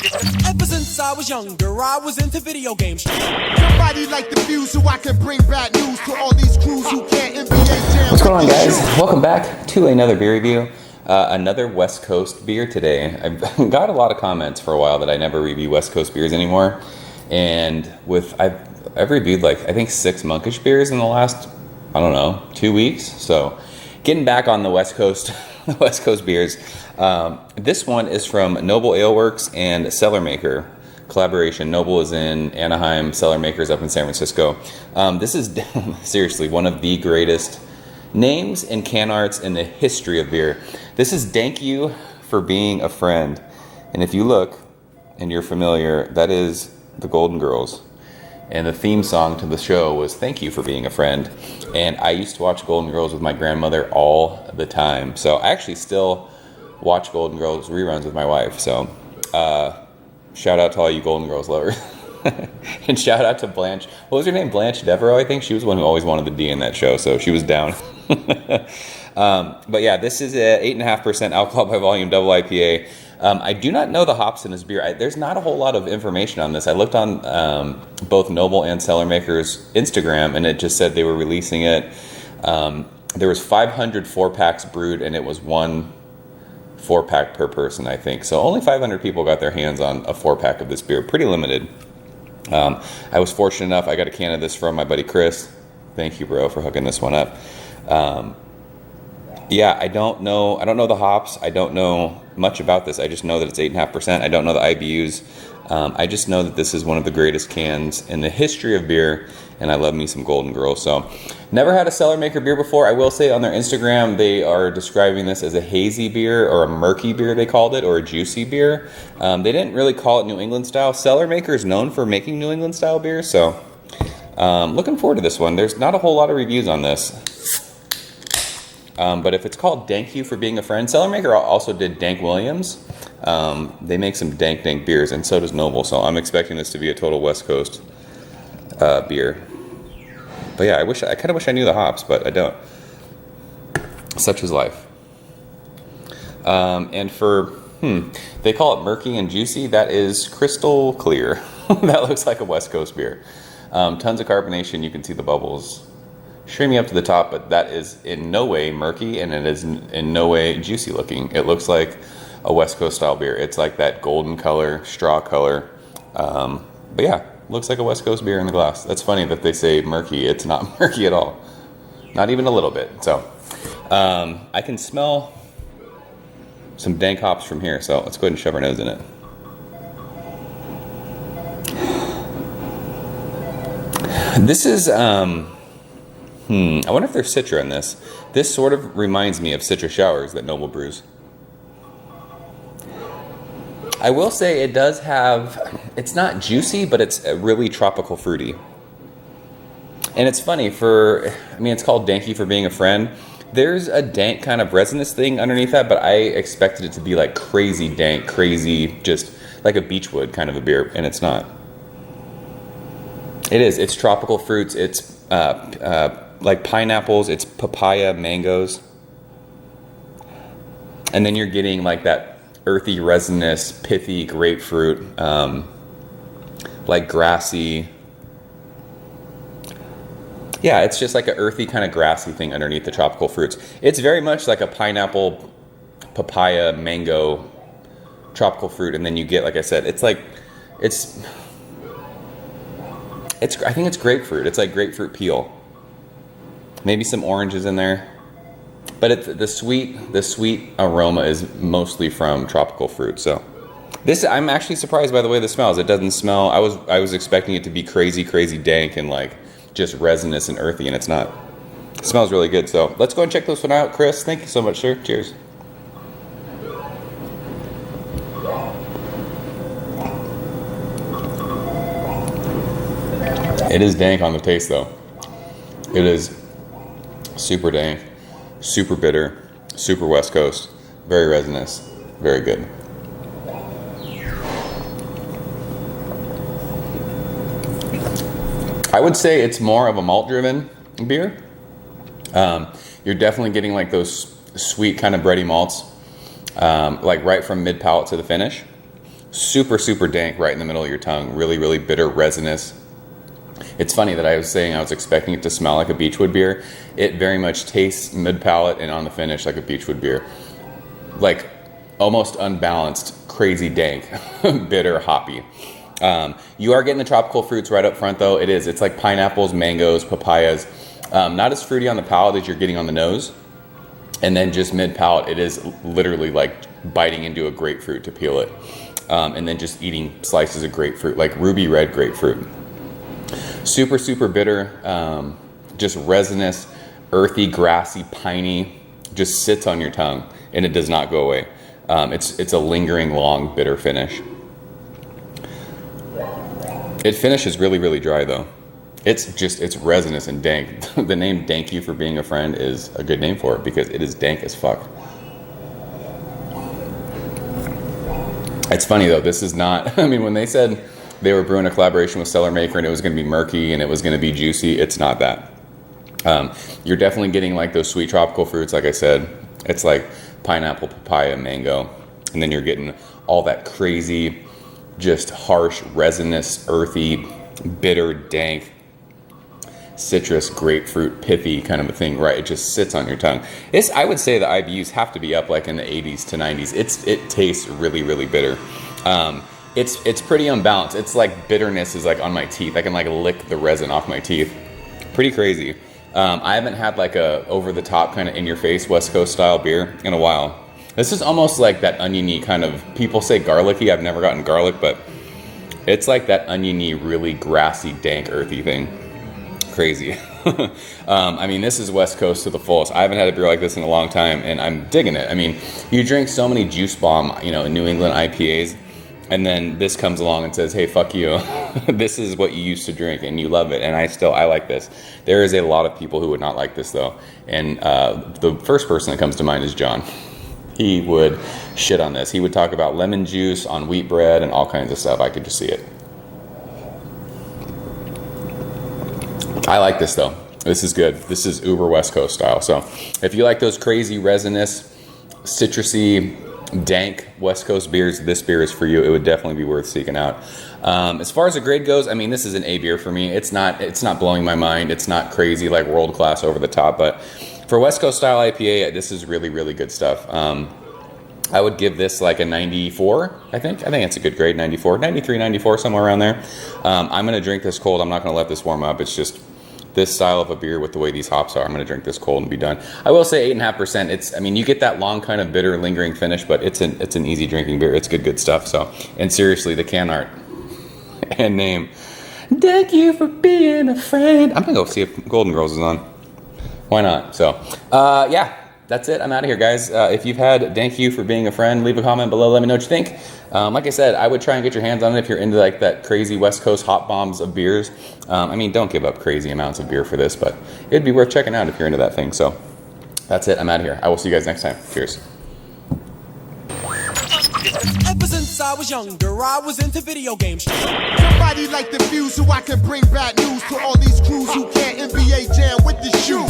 Ever since I was younger, I was into video games. Somebody like the Fuse so I can bring bad news to all these crews who can't NBA jam. What's going on, guys? Welcome back to another beer review. Another West Coast beer today. I've got a lot of comments for a while that I never review West Coast beers anymore. And I've reviewed I think 6 monkish beers in the last, 2 weeks. So getting back on the West Coast, the West Coast beers. This one is from Noble Ale Works and Cellarmaker collaboration. Noble is in Anaheim, Cellarmaker's up in San Francisco. This is seriously one of the greatest names in can arts in the history of beer. This is Dank You for Being a Friend. And if you look and you're familiar, that is the Golden Girls. And the theme song to the show was Thank You for Being a Friend. And I used to watch Golden Girls with my grandmother all the time. So I actually still watch Golden Girls reruns with my wife. So shout out to all you Golden Girls lovers. And shout out to Blanche. What was her name? Blanche Devereaux, I think. She was the one who always wanted the D in that show. So she was down. But yeah, this is a 8.5% alcohol by volume double IPA. I do not know the hops in this beer. There's not a whole lot of information on this. I looked on both Noble and Cellarmaker's Instagram, and it just said they were releasing it. There was 500 4-packs brewed, and it was 1 4-pack per person, I think. So only 500 people got their hands on a 4-pack of this beer. Pretty limited. I was fortunate enough. I got a can of this from my buddy Chris. Thank you, bro, for hooking this one up. Yeah, I don't know the hops. I don't know much about this. I just know that it's 8.5%. I don't know the IBUs. I just know that this is one of the greatest cans in the history of beer, and I love me some Golden Girls. So, never had a Cellarmaker beer before. I will say on their Instagram, they are describing this as a hazy beer or a murky beer, they called it, or a juicy beer. They didn't really call it New England style. Cellarmaker is known for making New England style beer, so looking forward to this one. There's not a whole lot of reviews on this. But if it's called Dank You for Being a Friend, Cellarmaker also did Dank Williams. They make some dank beers, and so does Noble. So I'm expecting this to be a total West Coast beer. But yeah, I kind of wish I knew the hops, but I don't. Such is life. And for they call it murky and juicy. That is crystal clear. That looks like a West Coast beer. Tons of carbonation. You can see the bubbles streaming up to the top, but that is in no way murky, and it is in no way juicy looking. It looks like a West Coast style beer. It's like that golden color, straw color. But yeah, looks like a West Coast beer in the glass. That's funny that they say murky. It's not murky at all. Not even a little bit. So I can smell some dank hops from here. So let's go ahead and shove our nose in it. This is I wonder if there's Citra in this. This sort of reminds me of Citra Showers that Noble brews. I will say it does have, it's not juicy, but it's really tropical fruity. And it's funny it's called Dank You for Being a Friend. There's a dank kind of resinous thing underneath that, but I expected it to be like crazy dank, crazy, just like a beechwood kind of a beer, and it's not. It is. It's tropical fruits. It's like pineapples, it's papaya, mangoes. And then you're getting like that earthy, resinous, pithy grapefruit, like grassy. Yeah, it's just like an earthy kind of grassy thing underneath the tropical fruits. It's very much like a pineapple, papaya, mango, tropical fruit. And then you get, like I said, I think it's grapefruit. It's like grapefruit peel. Maybe some oranges in there, but the sweet aroma is mostly from tropical fruit. So this, I'm actually surprised by the way this smells. It doesn't smell. I was expecting it to be crazy dank and like just resinous and earthy, and it's not. It smells really good. So let's go and check this one out, Chris. Thank you so much, sir. Cheers. It is dank on the taste, though. It is super dank, super bitter, super West Coast, very resinous, very good. I would say it's more of a malt-driven beer. You're definitely getting like those sweet kind of bready malts, like right from mid-palate to the finish. super, super dank right in the middle of your tongue. Really, really bitter, resinous. It's funny that I was saying I was expecting it to smell like a Beechwood beer. It very much tastes mid-palate and on the finish like a Beechwood beer. Like almost unbalanced, crazy dank, bitter, hoppy. You are getting the tropical fruits right up front though. It's like pineapples, mangoes, papayas. Not as fruity on the palate as you're getting on the nose. And then just mid-palate, it is literally like biting into a grapefruit to peel it. And then just eating slices of grapefruit, like ruby red grapefruit. Super, super bitter, just resinous, earthy, grassy, piney, just sits on your tongue and it does not go away. It's a lingering, long, bitter finish. It finishes really, really dry though. It's resinous and dank. The name Dank You for Being a Friend is a good name for it because it is dank as fuck. It's funny though, this is not, I mean, when they said they were brewing a collaboration with Cellarmaker and it was going to be murky and it was going to be juicy, it's not that. You're definitely getting like those sweet tropical fruits, like I said. It's like pineapple, papaya, mango, and then you're getting all that crazy, just harsh, resinous, earthy, bitter, dank, citrus, grapefruit, pithy kind of a thing, right? It just sits on your tongue. I would say the IBUs have to be up like in the 80s to 90s. It tastes really, really bitter. It's pretty unbalanced. It's like bitterness is like on my teeth. I can like lick the resin off my teeth. Pretty crazy. I haven't had like a over-the-top kind of in-your-face West Coast style beer in a while. This is almost like that oniony kind of, people say garlicky. I've never gotten garlic, but it's like that oniony, really grassy, dank, earthy thing. Crazy. I mean, this is West Coast to the fullest. I haven't had a beer like this in a long time, and I'm digging it. I mean, you drink so many juice bomb, New England IPAs, and then this comes along and says, hey, fuck you. This is what you used to drink, and you love it, and I like this. There is a lot of people who would not like this, though, and the first person that comes to mind is John. He would shit on this. He would talk about lemon juice on wheat bread and all kinds of stuff. I could just see it. I like this though. This is good. This is uber West Coast style. So if you like those crazy resinous, citrusy, dank West Coast beers, this beer is for you. It would definitely be worth seeking out. As far as the grade goes, I mean, this is an A beer for me. It's not blowing my mind. It's not crazy like world class over the top, but for West Coast style IPA, this is really, really good stuff. I would give this like a 94, I think it's a good grade, 94, 93, 94, somewhere around there. I'm going to drink this cold. I'm not going to let this warm up. It's just this style of a beer with the way these hops are. I'm going to drink this cold and be done. I will say 8.5%. You get that long kind of bitter lingering finish, but it's an easy drinking beer. It's good stuff. So, and seriously, the can art and name, thank you for being a friend. I'm going to go see if Golden Girls is on. Why not? So, yeah, that's it. I'm out of here, guys. If you've had Thank You for Being a Friend, leave a comment below. Let me know what you think. Like I said, I would try and get your hands on it if you're into like that crazy West Coast hot bombs of beers. Don't give up crazy amounts of beer for this, but it'd be worth checking out if you're into that thing. So that's it. I'm out of here. I will see you guys next time. Cheers. Ever since I was younger, I was into video games. Somebody like the fuse so I can bring bad news to all these crews who can't NBA jam with the shoe.